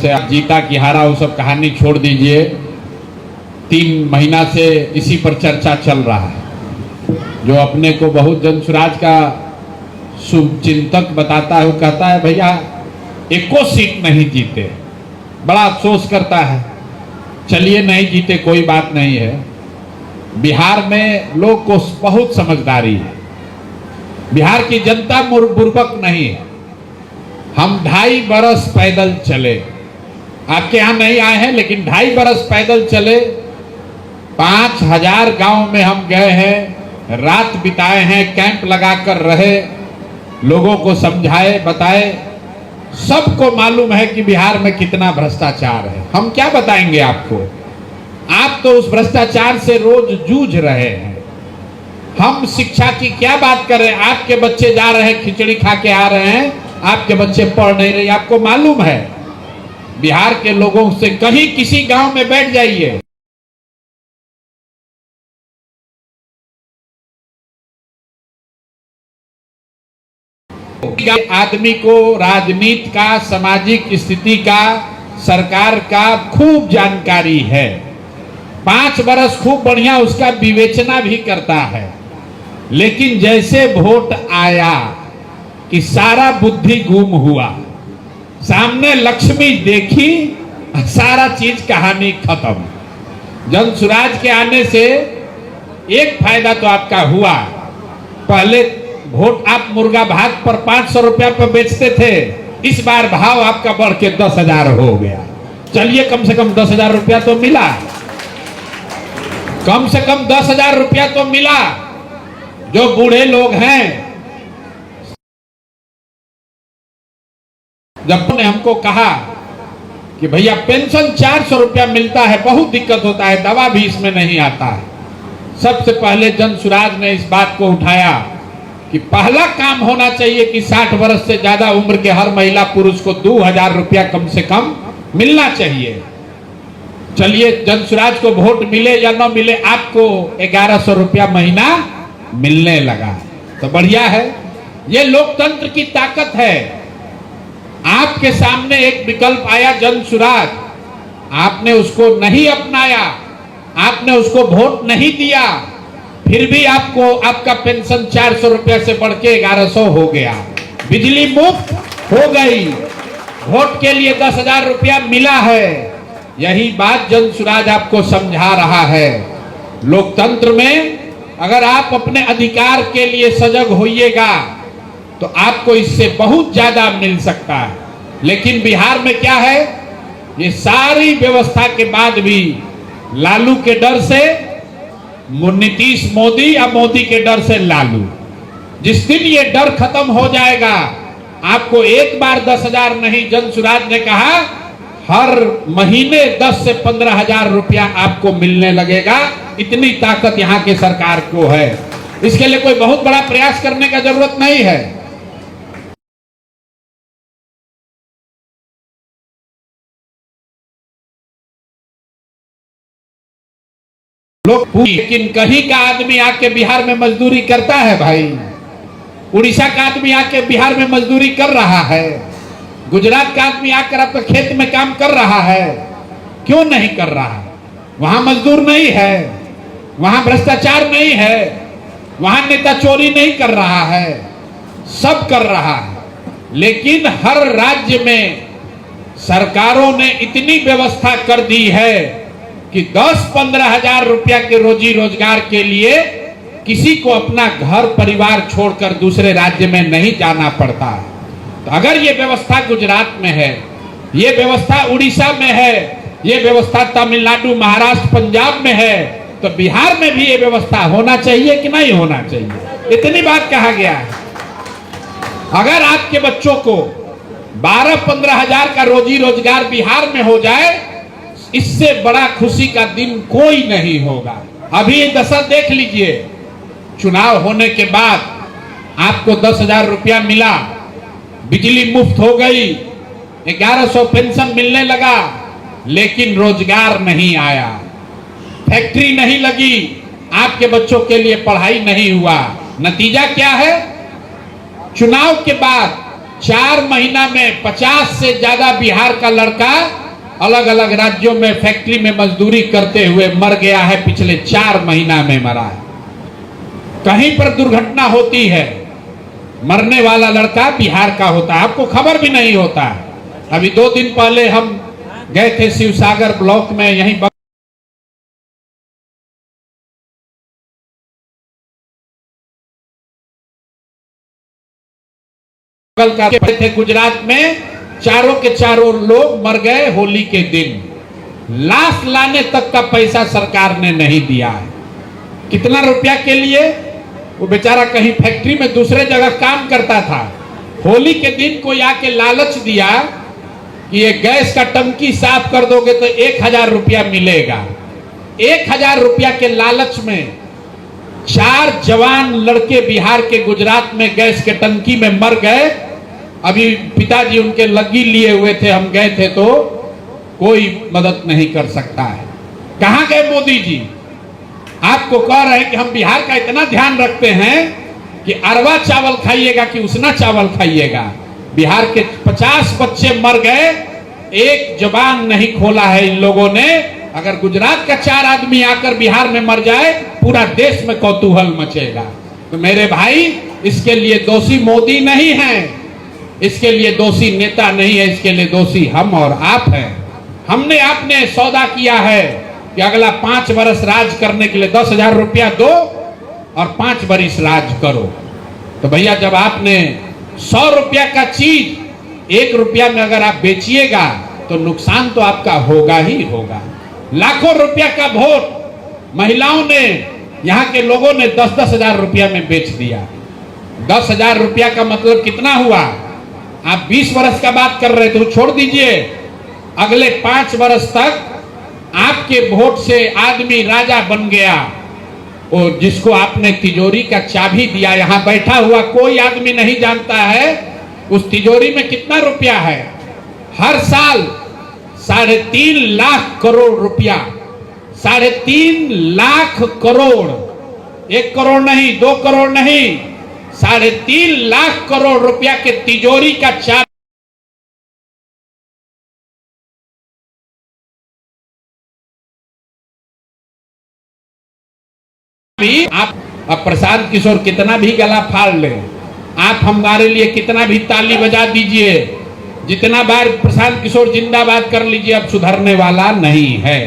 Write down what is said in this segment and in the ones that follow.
से जीता कि हारा वो सब कहानी छोड़ दीजिए। 3 महीना से इसी पर चर्चा चल रहा है। जो अपने को बहुत जनसुराज का शुभचिंतक बताता है वो कहता है भैया एको सीट नहीं जीते, बड़ा अफसोस करता है। चलिए नहीं जीते कोई बात नहीं है। बिहार में लोग को बहुत समझदारी है, बिहार की जनता बुर्बक नहीं है। हम 2.5 बरस पैदल चले, आपके यहाँ नहीं आए हैं लेकिन 2.5 बरस पैदल चले। 5000 गांव में हम गए हैं, रात बिताए हैं, कैंप लगाकर रहे, लोगों को समझाए बताए। सबको मालूम है कि बिहार में कितना भ्रष्टाचार है। हम क्या बताएंगे आपको, आप तो उस भ्रष्टाचार से रोज जूझ रहे हैं। हम शिक्षा की क्या बात कर रहे हैं, आपके बच्चे जा रहे हैं खिचड़ी खा के आ रहे हैं, आपके बच्चे पढ़ नहीं रहे। आपको मालूम है, बिहार के लोगों से कहीं किसी गांव में बैठ जाइए, आदमी को राजनीति का, सामाजिक स्थिति का, सरकार का खूब जानकारी है। 5 बरस खूब बढ़िया उसका विवेचना भी करता है। लेकिन जैसे वोट आया कि सारा बुद्धि गुम हुआ, सामने लक्ष्मी देखी, सारा चीज कहानी खत्म। जनसुराज के आने से एक फायदा तो आपका हुआ, पहले वोट आप मुर्गा भात पर 500 रुपया पर बेचते थे, इस बार भाव आपका बढ़ के 10,000 हो गया। चलिए कम से कम 10,000 रुपया तो मिला, कम से कम 10,000 रुपया तो मिला। जो बूढ़े लोग हैं, जब ने हमको कहा कि भैया पेंशन 400 रुपया मिलता है, बहुत दिक्कत होता है, दवा भी इसमें नहीं आता है। सबसे पहले जनसुराज ने इस बात को उठाया कि पहला काम होना चाहिए कि 60 वर्ष से ज्यादा उम्र के हर महिला पुरुष को 2,000 रुपया कम से कम मिलना चाहिए। चलिए जनसुराज को वोट मिले या न मिले, आपको 1100 रुपया महीना मिलने लगा, तो बढ़िया है। ये लोकतंत्र की ताकत है। आपके सामने एक विकल्प आया जनसुराज, आपने उसको नहीं अपनाया, आपने उसको वोट नहीं दिया, फिर भी आपको आपका पेंशन 400 रुपया से बढ़ के 1100 हो गया, बिजली मुफ्त हो गई, वोट के लिए 10,000 रुपया मिला है। यही बात जनसुराज आपको समझा रहा है। लोकतंत्र में अगर आप अपने अधिकार के लिए सजग होइएगा तो आपको इससे बहुत ज्यादा मिल सकता है। लेकिन बिहार में क्या है, ये सारी व्यवस्था के बाद भी लालू के डर से नीतीश मोदी या मोदी के डर से लालू, जिस दिन ये डर खत्म हो जाएगा, आपको एक बार 10,000 नहीं, जनसुराज ने कहा हर महीने 10 से 15,000 रुपया आपको मिलने लगेगा। इतनी ताकत यहाँ के सरकार को है। इसके लिए कोई बहुत बड़ा प्रयास करने का जरूरत नहीं है। लोग, लेकिन कहीं का आदमी आके बिहार में मजदूरी करता है भाई, उड़ीसा का आदमी आके बिहार में मजदूरी कर रहा है, गुजरात का आदमी आकर आपके खेत में काम कर रहा है, क्यों नहीं कर रहा है? वहां मजदूर नहीं है, वहां भ्रष्टाचार नहीं है, वहां नेता चोरी नहीं कर रहा है, सब कर रहा है। लेकिन हर राज्य में सरकारों ने इतनी व्यवस्था कर दी है कि 10-15 हजार रुपया के रोजी रोजगार के लिए किसी को अपना घर परिवार छोड़कर दूसरे राज्य में नहीं जाना पड़ता। तो अगर ये व्यवस्था गुजरात में है, ये व्यवस्था उड़ीसा में है, ये व्यवस्था तमिलनाडु, महाराष्ट्र, पंजाब में है, तो बिहार में भी ये व्यवस्था होना चाहिए कि नहीं होना चाहिए? इतनी बात कहा गया है। अगर आपके बच्चों को 12-15 हजार का रोजी रोजगार बिहार में हो जाए, इससे बड़ा खुशी का दिन कोई नहीं होगा। अभी ये दशा देख लीजिए, चुनाव होने के बाद आपको 10,000 रुपया मिला, बिजली मुफ्त हो गई, 1100 पेंशन मिलने लगा, लेकिन रोजगार नहीं आया, फैक्ट्री नहीं लगी, आपके बच्चों के लिए पढ़ाई नहीं हुआ। नतीजा क्या है? चुनाव के बाद 4 महीना में 50 से ज्यादा बिहार का लड़का अलग अलग राज्यों में फैक्ट्री में मजदूरी करते हुए मर गया है। पिछले 4 महीना में मरा है। कहीं पर दुर्घटना होती है, मरने वाला लड़का बिहार का होता है, आपको खबर भी नहीं होता है। अभी 2 दिन पहले हम गए थे शिवसागर ब्लॉक में, यहीं बगल का थे गुजरात में, चारों के चारों लोग मर गए होली के दिन। लाश लाने तक का पैसा सरकार ने नहीं दिया है। कितना रुपया के लिए? वो बेचारा कहीं फैक्ट्री में दूसरे जगह काम करता था, होली के दिन कोई आके लालच दिया कि ये गैस का टंकी साफ कर दोगे तो 1000 रुपया मिलेगा। 1000 रुपया के लालच में 4 जवान लड़के बिहार के गुजरात में गैस के टंकी में मर गए। अभी पिताजी उनके लग्गी लिए हुए थे, हम गए थे तो कोई मदद नहीं कर सकता है। कहां गए मोदी जी? आपको कह रहे हैं कि हम बिहार का इतना ध्यान रखते हैं कि अरवा चावल खाइएगा कि उसना चावल खाइएगा। बिहार के 50 बच्चे मर गए, एक जबान नहीं खोला है इन लोगों ने। अगर गुजरात का 4 आदमी आकर बिहार में मर जाए, पूरा देश में कौतूहल मचेगा। तो मेरे भाई, इसके लिए दोषी मोदी नहीं है, इसके लिए दोषी नेता नहीं है, इसके लिए दोषी हम और आप हैं। हमने आपने सौदा किया है कि अगला 5 वर्ष राज करने के लिए 10,000 रुपया दो और 5 वर्ष राज करो। तो भैया, जब आपने 100 रुपया का चीज 1 रुपया में अगर आप बेचिएगा तो नुकसान तो आपका होगा ही होगा। लाखों रुपया का वोट महिलाओं ने, यहाँ के लोगों ने 10-10 हजार रुपया में बेच दिया। 10,000 रुपया का मतलब कितना हुआ? आप 20 वर्ष का बात कर रहे थे, छोड़ दीजिए। अगले 5 वर्ष तक आपके वोट से आदमी राजा बन गया। और जिसको आपने तिजोरी का चाबी दिया, यहाँ बैठा हुआ कोई आदमी नहीं जानता है उस तिजोरी में कितना रुपया है। हर साल 3.5 लाख करोड़ रुपया, 3.5 लाख करोड़, 1 करोड़ नहीं, 2 करोड़ नहीं, 3.5 लाख करोड़ रुपया के तिजोरी का चाबी आप। अब प्रशांत किशोर कितना भी गला फाड़ ले, आप हमारे लिए कितना भी ताली बजा दीजिए, जितना बार प्रशांत किशोर जिंदाबाद कर लीजिए, अब सुधरने वाला नहीं है,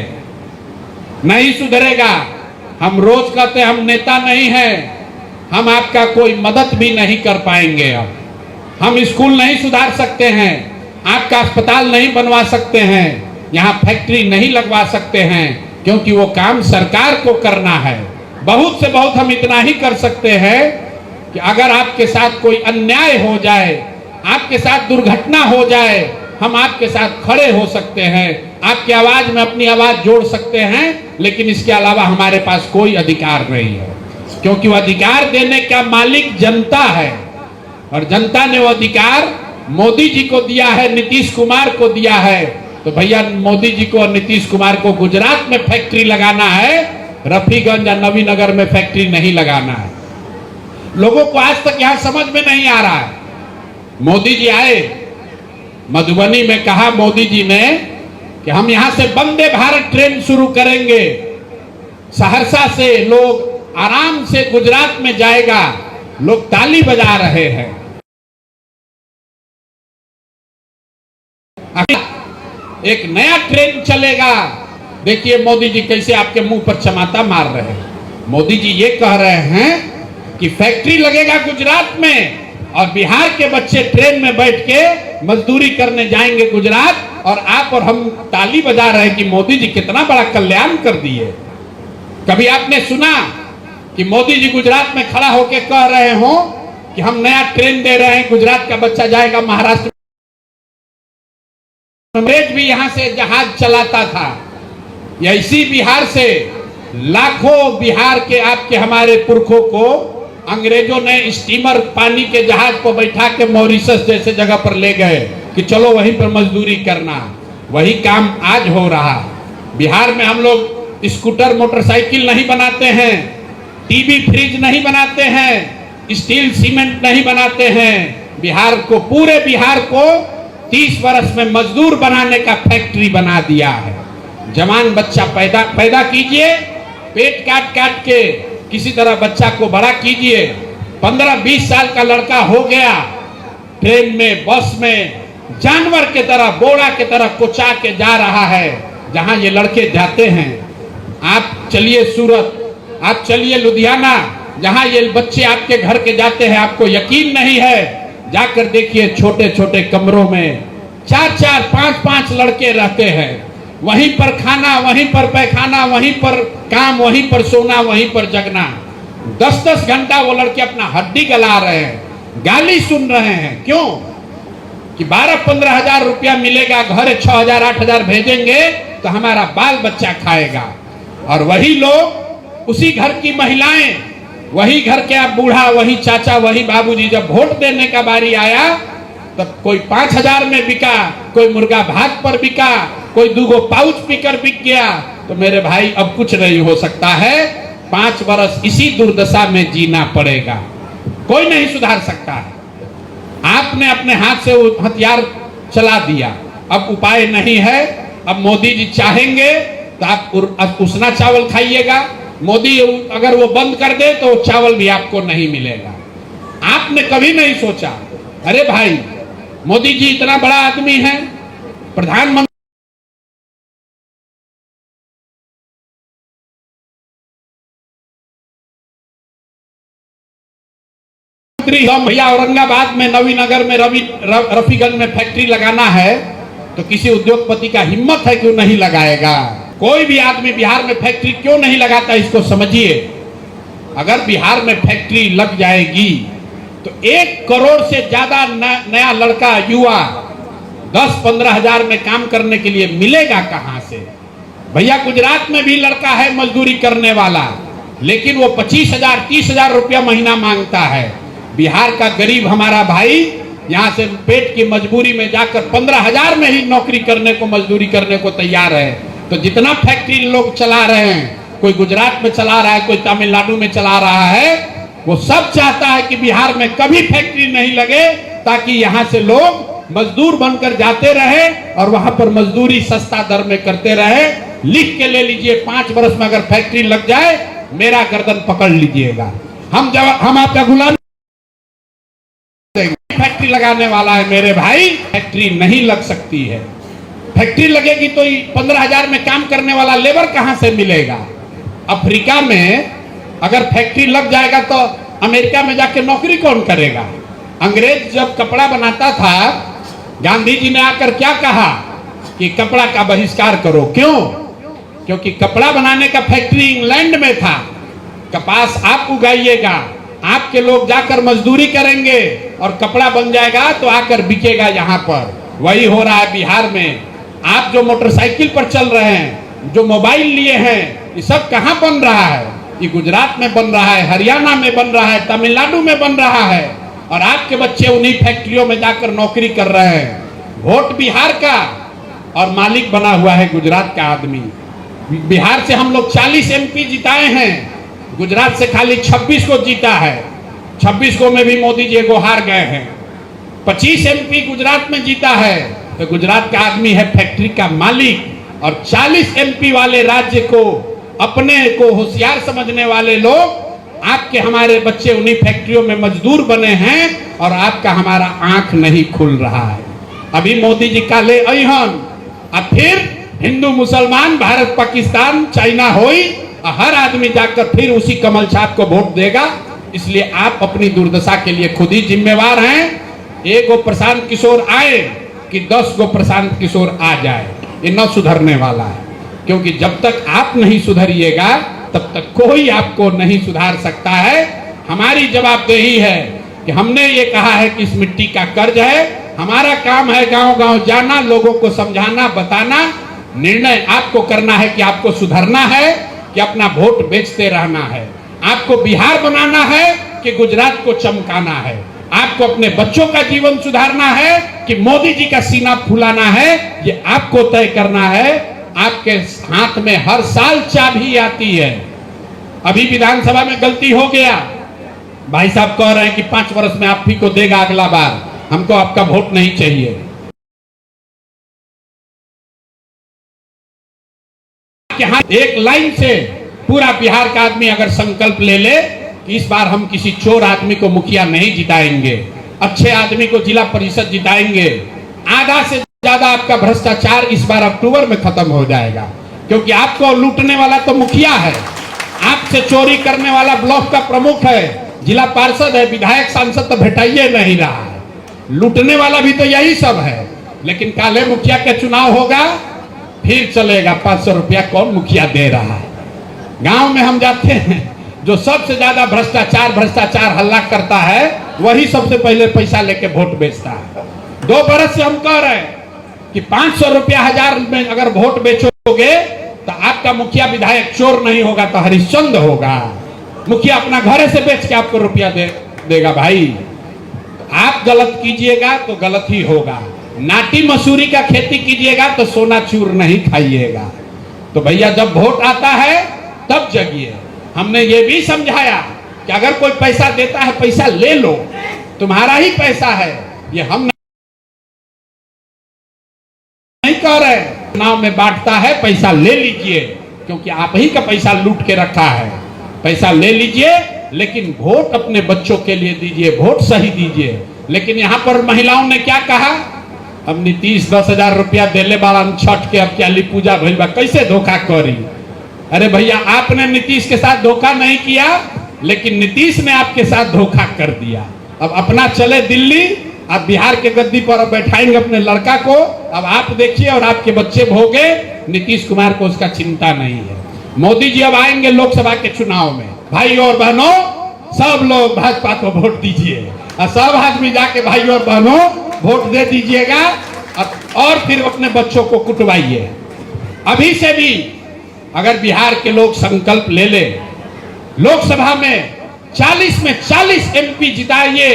नहीं सुधरेगा। हम रोज कहते हम नेता नहीं है, हम आपका कोई मदद भी नहीं कर पाएंगे। अब हम स्कूल नहीं सुधार सकते हैं, आपका अस्पताल नहीं बनवा सकते हैं, यहाँ फैक्ट्री नहीं लगवा सकते हैं, क्योंकि वो काम सरकार को करना है। बहुत से बहुत हम इतना ही कर सकते हैं कि अगर आपके साथ कोई अन्याय हो जाए, आपके साथ दुर्घटना हो जाए, हम आपके साथ खड़े हो सकते हैं, आपकी आवाज में अपनी आवाज जोड़ सकते हैं, लेकिन इसके अलावा हमारे पास कोई अधिकार नहीं है, क्योंकि वो अधिकार देने का मालिक जनता है। और जनता ने वो अधिकार मोदी जी को दिया है, नीतीश कुमार को दिया है। तो भैया, मोदी जी को और नीतीश कुमार को गुजरात में फैक्ट्री लगाना है, रफीगंज या नवीनगर में फैक्ट्री नहीं लगाना है। लोगों को आज तक यहां समझ में नहीं आ रहा है। मोदी जी आए, मधुबनी में कहा मोदी जी ने कि हम यहां से वंदे भारत ट्रेन शुरू करेंगे, सहरसा से लोग आराम से गुजरात में जाएगा। लोग ताली बजा रहे हैं। एक नया ट्रेन चलेगा। देखिए मोदी जी कैसे आपके मुंह पर चमाता मार रहे हैं। मोदी जी ये कह रहे हैं कि फैक्ट्री लगेगा गुजरात में और बिहार के बच्चे ट्रेन में बैठ के मजदूरी करने जाएंगे गुजरात, और आप और हम ताली बजा रहे हैं कि मोदी जी कितना बड़ा कल्याण कर दिए। कभी आपने सुना कि मोदी जी गुजरात में खड़ा होकर कह रहे हो कि हम नया ट्रेन दे रहे हैं, गुजरात का बच्चा जाएगा महाराष्ट्र। अंग्रेज भी यहां से जहाज चलाता था। ऐसी बिहार से लाखों बिहार के आपके हमारे पुरखों को अंग्रेजों ने स्टीमर पानी के जहाज पर बैठा के मॉरिशस जैसे जगह पर ले गए कि चलो वहीं पर मजदूरी करना। वही काम आज हो रहा। बिहार में हम लोग स्कूटर मोटरसाइकिल नहीं बनाते हैं, टीवी फ्रिज नहीं बनाते हैं, स्टील सीमेंट नहीं बनाते हैं, बिहार को, पूरे बिहार को 30 वर्ष में मजदूर बनाने का फैक्ट्री बना दिया है। जवान बच्चा पैदा कीजिए, पेट काट काट के किसी तरह बच्चा को बड़ा कीजिए। 15-20 साल का लड़का हो गया, ट्रेन में, बस में जानवर के तरह, बोरा के तरह कुचा के जा रहा है जहां ये लड़के जाते हैं। आप चलिए सूरत, आप चलिए लुधियाना, जहां ये बच्चे आपके घर के जाते हैं, आपको यकीन नहीं है, जाकर देखिए छोटे छोटे कमरों में 4-4, 5-5 लड़के रहते हैं। वहीं पर खाना, वहीं पर पैखाना, वहीं पर काम, वहीं पर सोना, वहीं पर जगना। 10-10 घंटा वो लड़के अपना हड्डी गला रहे हैं, गाली सुन रहे हैं। क्यों? कि 12-15 हजार रुपया मिलेगा, घर 6,000-8,000 भेजेंगे तो हमारा बाल बच्चा खाएगा। और वही लोग, उसी घर की महिलाएं, वही घर के आप बूढ़ा, वही चाचा, वही बाबूजी, जब वोट देने का बारी आया तब कोई 5,000 में बिका, कोई मुर्गा भात पर बिका, कोई 2 पाउच पीकर बिक गया। तो मेरे भाई अब कुछ नहीं हो सकता है, 5 वर्ष इसी दुर्दशा में जीना पड़ेगा, कोई नहीं सुधार सकता है। आपने अपने हाथ से हथियार चला दिया, अब उपाय नहीं है। अब मोदी जी चाहेंगे तो आप उसना चावल खाइएगा, मोदी अगर वो बंद कर दे तो चावल भी आपको नहीं मिलेगा। आपने कभी नहीं सोचा, अरे भाई मोदी जी इतना बड़ा आदमी है, प्रधानमंत्री भैया औरंगाबाद में, नवीनगर में, रफीगंज में फैक्ट्री लगाना है तो किसी उद्योगपति का हिम्मत है क्यों नहीं लगाएगा? कोई भी आदमी बिहार में फैक्ट्री क्यों नहीं लगाता, इसको समझिए। अगर बिहार में फैक्ट्री लग जाएगी तो 1 करोड़ से ज्यादा नया लड़का, युवा 10-15 हजार में काम करने के लिए मिलेगा कहां से? भैया गुजरात में भी लड़का है मजदूरी करने वाला, लेकिन वो 25,000-30,000 रुपया महीना मांगता है। बिहार का गरीब हमारा भाई यहाँ से पेट की मजबूरी में जाकर 15,000 में ही नौकरी करने को, मजदूरी करने को तैयार है। तो जितना फैक्ट्री लोग चला रहे हैं, कोई गुजरात में चला रहा है, कोई तमिलनाडु में चला रहा है, वो सब चाहता है कि बिहार में कभी फैक्ट्री नहीं लगे, ताकि यहाँ से लोग मजदूर बनकर जाते रहे और वहां पर मजदूरी सस्ता दर में करते रहे। लिख के ले लीजिए, 5 वर्ष में अगर फैक्ट्री लग जाए, मेरा गर्दन पकड़ लीजिएगा, हम आपका गुलाम। फैक्ट्री लगाने वाला है मेरे भाई, फैक्ट्री नहीं लग सकती है। फैक्ट्री लगेगी तो 15,000 में काम करने वाला लेबर कहां से मिलेगा? अफ्रीका में अगर फैक्ट्री लग जाएगा तो अमेरिका में जाके नौकरी कौन करेगा? अंग्रेज जब कपड़ा बनाता था, गांधी जी ने आकर क्या कहा कि कपड़ा का बहिष्कार करो। क्यों? क्योंकि कपड़ा बनाने का फैक्ट्री इंग्लैंड में था। कपास आप उगाइएगा, आपके लोग जाकर मजदूरी करेंगे और कपड़ा बन जाएगा तो आकर बिकेगा यहाँ पर। वही हो रहा है बिहार में। आप जो मोटरसाइकिल पर चल रहे हैं, जो मोबाइल लिए हैं, ये सब कहाँ बन रहा है? ये गुजरात में बन रहा है, हरियाणा में बन रहा है, तमिलनाडु में बन रहा है, और आपके बच्चे उन्हीं फैक्ट्रियों में जाकर नौकरी कर रहे हैं। वोट बिहार का और मालिक बना हुआ है गुजरात का आदमी। बिहार से हम लोग 40 MP जिताए हैं, गुजरात से खाली 26 को जीता है। 26 को में भी मोदी जी को हार गए हैं। 25 MP गुजरात में जीता है, तो गुजरात का आदमी है फैक्ट्री का मालिक। और 40 MP वाले राज्य को, अपने को होशियार समझने वाले लोग, आपके हमारे बच्चे उन्हीं फैक्ट्रियों में मजदूर बने हैं और आपका हमारा आंख नहीं खुल रहा है। अभी मोदी जी का ले अहन, अब फिर हिंदू मुसलमान, भारत पाकिस्तान, चाइना होई, हर आदमी जाकर फिर उसी कमल छाप को वोट देगा। इसलिए आप अपनी दुर्दशा के लिए खुद ही जिम्मेवार हैं। 1 गो प्रशांत किशोर आए कि 10 गो प्रशांत किशोर आ जाए, ये न सुधरने वाला है। क्योंकि जब तक आप नहीं सुधरिएगा तब तक कोई आपको नहीं सुधार सकता है। हमारी जवाबदेही है कि हमने ये कहा है कि इस मिट्टी का कर्ज है, हमारा काम है गांव-गांव जाना, लोगों को समझाना, बताना। निर्णय आपको करना है कि आपको सुधरना है कि अपना वोट बेचते रहना है। आपको बिहार बनाना है कि गुजरात को चमकाना है। आपको अपने बच्चों का जीवन सुधारना है कि मोदी जी का सीना फुलाना है, ये आपको तय करना है। आपके हाथ में हर साल चाबी आती है। अभी विधानसभा में गलती हो गया, भाई साहब कह रहे हैं कि 5 वर्ष में आप ही को देगा अगला बार, हमको आपका वोट नहीं चाहिए। यहाँ एक लाइन से पूरा बिहार का आदमी अगर संकल्प ले ले कि इस बार हम किसी चोर आदमी को मुखिया नहीं जिताएंगे, अच्छे आदमी को जिला परिषद जिताएंगे, आधा से ज्यादा आपका भ्रष्टाचार इस बार अक्टूबर में खत्म हो जाएगा। क्योंकि आपको लूटने वाला तो मुखिया है, आपसे चोरी करने वाला ब्लॉक का प्रमुख है, जिला पार्षद है, विधायक सांसद तो भेटाइए नहीं रहा है, लूटने वाला भी तो यही सब है। लेकिन काले मुखिया के चुनाव होगा, फिर चलेगा 500 रुपया कौन मुखिया दे रहा है। गांव में हम जाते हैं, जो सबसे ज्यादा भ्रष्टाचार हल्ला करता है वही सबसे पहले पैसा लेके वोट बेचता है। 2 बरस से हम कह रहे हैं कि 500 रुपया 1000 में अगर वोट बेचोगे तो आपका मुखिया विधायक चोर नहीं होगा तो हरिश्चंद्र होगा। मुखिया अपना घरे से बेच के आपको रुपया देगा। भाई आप गलत कीजिएगा तो गलत ही होगा। नाटी मसूरी का खेती कीजिएगा तो सोना चूर नहीं खाइएगा। तो भैया जब वोट आता है तब जगिए। हमने ये भी समझाया कि अगर कोई पैसा देता है पैसा ले लो, तुम्हारा ही पैसा है, ये हम नहीं कह रहे। चुनाव में बांटता है पैसा ले लीजिए, क्योंकि आप ही का पैसा लूट के रखा है। पैसा ले लीजिए, लेकिन वोट अपने बच्चों के लिए दीजिए, वोट सही दीजिए। लेकिन यहाँ पर महिलाओं ने क्या कहा, अब नीतीश 10,000 रुपया देले वाला छठ के, अब क्या ली पूजा भइल बा, कैसे धोखा करी। अरे भैया आपने नीतीश के साथ धोखा नहीं किया, लेकिन नीतीश ने आपके साथ धोखा कर दिया। अब अपना चले दिल्ली, आप बिहार के गद्दी पर बैठाएंगे अपने लड़का को, अब आप देखिए और आपके बच्चे भोगे। नीतीश कुमार को उसका चिंता नहीं है। मोदी जी अब आएंगे लोकसभा के चुनाव में, भाई और बहनों सब लोग भाजपा को वोट दीजिए और सब आदमी जाके भाई और बहनों वोट दे दीजिएगा और फिर अपने बच्चों को कुटवाइए। अभी से भी अगर बिहार के लोग संकल्प ले ले, लोकसभा में 40 में 40 एमपी जिताइए,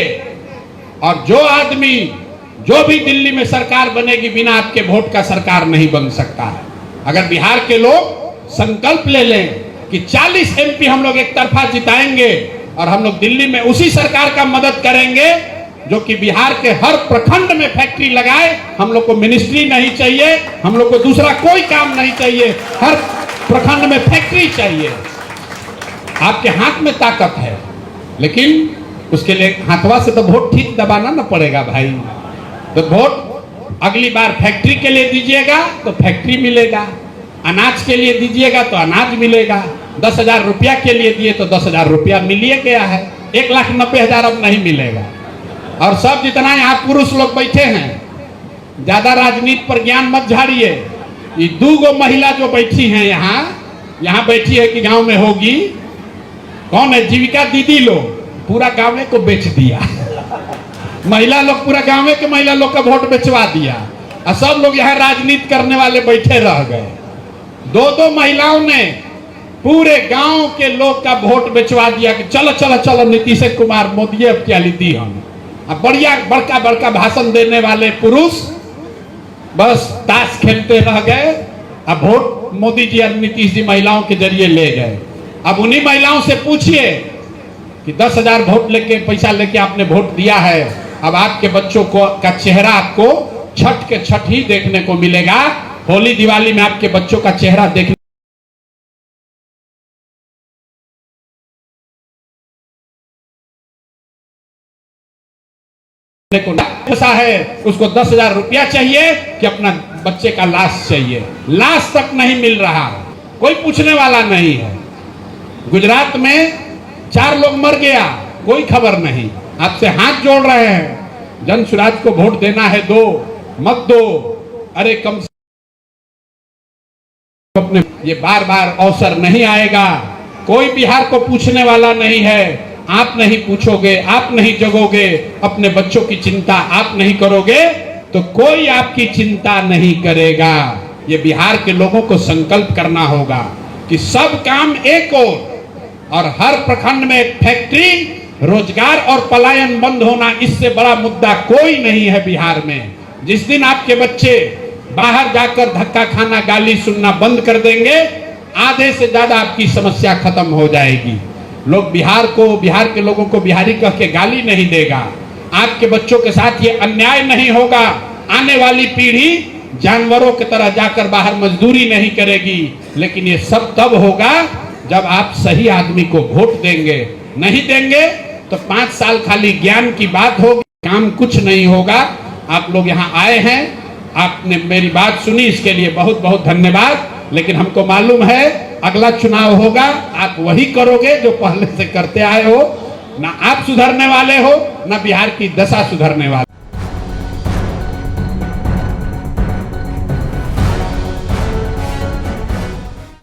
और जो आदमी जो भी दिल्ली में सरकार बनेगी बिना आपके वोट का सरकार नहीं बन सकता है। अगर बिहार के लोग संकल्प ले लें कि 40 एमपी हम लोग एक तरफा जिताएंगे और हम लोग दिल्ली में उसी सरकार का मदद करेंगे जो कि बिहार के हर प्रखंड में फैक्ट्री लगाए। हम लोग को मिनिस्ट्री नहीं चाहिए, हम लोग को दूसरा कोई काम नहीं चाहिए, हर प्रखंड में फैक्ट्री चाहिए। आपके हाथ में ताकत है, लेकिन उसके लिए हाथवा से तो वोट ठीक दबाना ना पड़ेगा भाई। तो वोट अगली बार फैक्ट्री के लिए दीजिएगा तो फैक्ट्री मिलेगा, अनाज के लिए दीजिएगा तो अनाज मिलेगा। 10,000 रुपया के लिए दिए तो 10,000 रुपया मिलिए गया है, 1,90,000 अब नहीं मिलेगा। और सब जितना यहाँ पुरुष लोग बैठे हैं, ज्यादा राजनीति पर ज्ञान मत झाड़िए। ये 2 महिला जो बैठी हैं यहाँ बैठी है कि गांव में होगी, कौन है, जीविका दीदी लोग पूरा गांव को बेच दिया। महिला लोग पूरा गांव के महिला लोग का वोट बेचवा दिया और सब लोग यहाँ राजनीति करने वाले बैठे रह गए। 2 महिलाओं ने पूरे गांव के लोग का वोट बेचवा दिया कि चलो चलो चलो नीतीश कुमार मोदी अब क्या लीदी हम। अब बढ़िया बड़का बड़का भाषण देने वाले पुरुष बस ताश खेलते रह गए। अब वोट मोदी जी और नीतीश जी महिलाओं के जरिए ले गए। अब उन्हीं महिलाओं से पूछिए कि 10,000 वोट लेके पैसा लेके आपने वोट दिया है, अब आपके बच्चों को का चेहरा आपको छठ के छठ ही देखने को मिलेगा। होली दिवाली में आपके बच्चों का चेहरा देखने को ऐसा है, उसको 10,000 रुपया चाहिए कि अपना बच्चे का लाश चाहिए, लाश तक नहीं मिल रहा, कोई पूछने वाला नहीं है। गुजरात में 4 लोग मर गया, कोई खबर नहीं। आपसे हाथ जोड़ रहे हैं, जन स्वराज को वोट देना है, दो मत दो। अरे कम से अपने ये बार बार अवसर नहीं आएगा, कोई बिहार को पूछने वाला नहीं है। आप नहीं पूछोगे, आप नहीं जगोगे, अपने बच्चों की चिंता आप नहीं करोगे तो कोई आपकी चिंता नहीं करेगा। ये बिहार के लोगों को संकल्प करना होगा कि सब काम एक और हर प्रखंड में फैक्ट्री, रोजगार और पलायन बंद होना, इससे बड़ा मुद्दा कोई नहीं है बिहार में। जिस दिन आपके बच्चे बाहर जाकर धक्का खाना, गाली सुनना बंद कर देंगे, आधे से ज्यादा आपकी समस्या खत्म हो जाएगी। लोग बिहार के लोगों को बिहारी कह के गाली नहीं देगा। आपके बच्चों के साथ ये अन्याय नहीं होगा। आने वाली पीढ़ी जानवरों की तरह जाकर बाहर मजदूरी नहीं करेगी। लेकिन ये सब तब होगा जब आप सही आदमी को वोट देंगे। नहीं देंगे तो 5 साल खाली ज्ञान की बात होगी, काम कुछ नहीं होगा। आप लोग यहाँ आए हैं, आपने मेरी बात सुनी, इसके लिए बहुत बहुत धन्यवाद। लेकिन हमको मालूम है अगला चुनाव होगा, आप वही करोगे जो पहले से करते आए हो। ना आप सुधरने वाले हो, ना बिहार की दशा सुधरने वाले।